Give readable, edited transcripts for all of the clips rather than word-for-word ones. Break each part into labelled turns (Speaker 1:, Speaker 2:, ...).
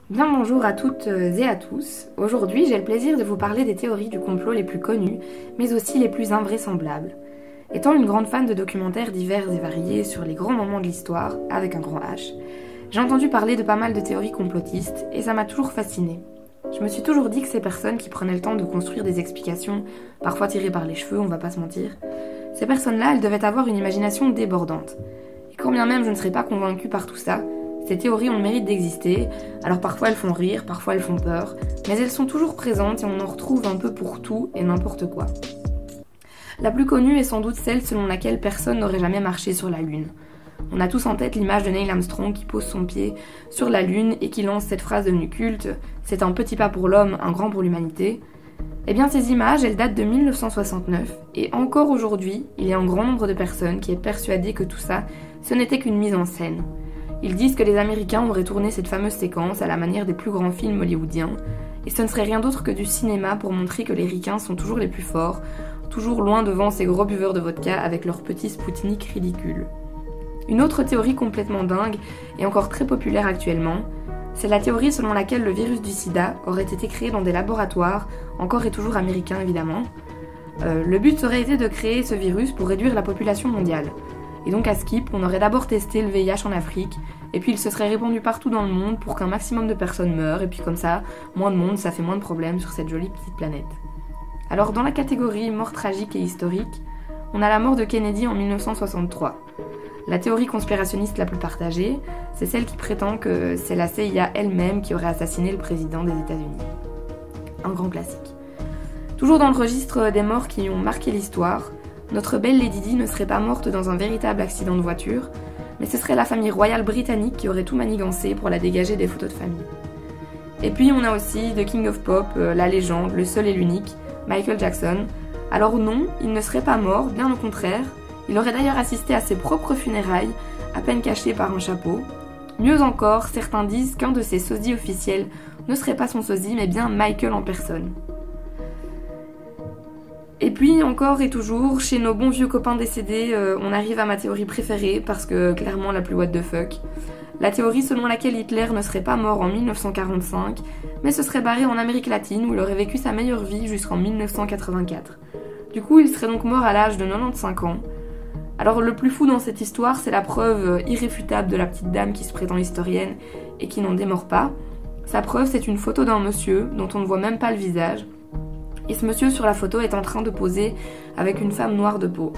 Speaker 1: Bien bonjour à toutes et à tous. Aujourd'hui, j'ai le plaisir de vous parler des théories du complot les plus connues, mais aussi les plus invraisemblables. Étant une grande fan de documentaires divers et variés sur les grands moments de l'histoire, avec un grand H, j'ai entendu parler de pas mal de théories complotistes et ça m'a toujours fascinée. Je me suis toujours dit que ces personnes qui prenaient le temps de construire des explications, parfois tirées par les cheveux, on va pas se mentir, ces personnes-là, elles devaient avoir une imagination débordante. Et quand bien même je ne serais pas convaincue par tout ça, ces théories ont le mérite d'exister, alors parfois elles font rire, parfois elles font peur, mais elles sont toujours présentes et on en retrouve un peu pour tout et n'importe quoi. La plus connue est sans doute celle selon laquelle personne n'aurait jamais marché sur la Lune. On a tous en tête l'image de Neil Armstrong qui pose son pied sur la Lune et qui lance cette phrase devenue culte « C'est un petit pas pour l'homme, un grand pour l'humanité ». Eh bien ces images, elles datent de 1969 et encore aujourd'hui, il y a un grand nombre de personnes qui est persuadées que tout ça, ce n'était qu'une mise en scène. Ils disent que les Américains auraient tourné cette fameuse séquence à la manière des plus grands films hollywoodiens, et ce ne serait rien d'autre que du cinéma pour montrer que les ricains sont toujours les plus forts, toujours loin devant ces gros buveurs de vodka avec leurs petits Spoutnik ridicules. Une autre théorie complètement dingue, et encore très populaire actuellement, c'est la théorie selon laquelle le virus du sida aurait été créé dans des laboratoires, encore et toujours américains évidemment. Le but aurait été de créer ce virus pour réduire la population mondiale. Et donc à Skip, on aurait d'abord testé le VIH en Afrique, et puis il se serait répandu partout dans le monde pour qu'un maximum de personnes meurent, et puis comme ça, moins de monde, ça fait moins de problèmes sur cette jolie petite planète. Alors dans la catégorie mort tragique et historique, on a la mort de Kennedy en 1963. La théorie conspirationniste la plus partagée, c'est celle qui prétend que c'est la CIA elle-même qui aurait assassiné le président des États-Unis. Un grand classique. Toujours dans le registre des morts qui ont marqué l'histoire, notre belle Lady Di ne serait pas morte dans un véritable accident de voiture, mais ce serait la famille royale britannique qui aurait tout manigancé pour la dégager des photos de famille. Et puis on a aussi The King of Pop, la légende, le seul et l'unique, Michael Jackson. Alors non, il ne serait pas mort, bien au contraire. Il aurait d'ailleurs assisté à ses propres funérailles, à peine cachées par un chapeau. Mieux encore, certains disent qu'un de ses sosies officiels ne serait pas son sosie, mais bien Michael en personne. Et puis, encore et toujours, chez nos bons vieux copains décédés, on arrive à ma théorie préférée, parce que clairement la plus what the fuck. La théorie selon laquelle Hitler ne serait pas mort en 1945, mais se serait barré en Amérique latine où il aurait vécu sa meilleure vie jusqu'en 1984. Du coup, il serait donc mort à l'âge de 95 ans. Alors le plus fou dans cette histoire, c'est la preuve irréfutable de la petite dame qui se prétend historienne et qui n'en démord pas. Sa preuve, c'est une photo d'un monsieur dont on ne voit même pas le visage. Et ce monsieur sur la photo est en train de poser avec une femme noire de peau.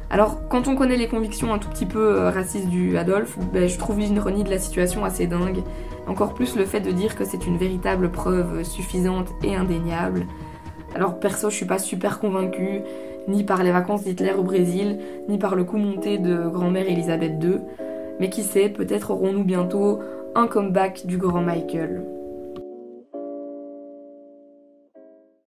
Speaker 1: Alors, quand on connaît les convictions un tout petit peu racistes du Adolphe, je trouve l'ironie de la situation assez dingue. Encore plus le fait de dire que c'est une véritable preuve suffisante et indéniable. Alors perso, je suis pas super convaincue, ni par les vacances d'Hitler au Brésil, ni par le coup monté de grand-mère Elisabeth II. Mais qui sait, peut-être aurons-nous bientôt un comeback du grand Michael.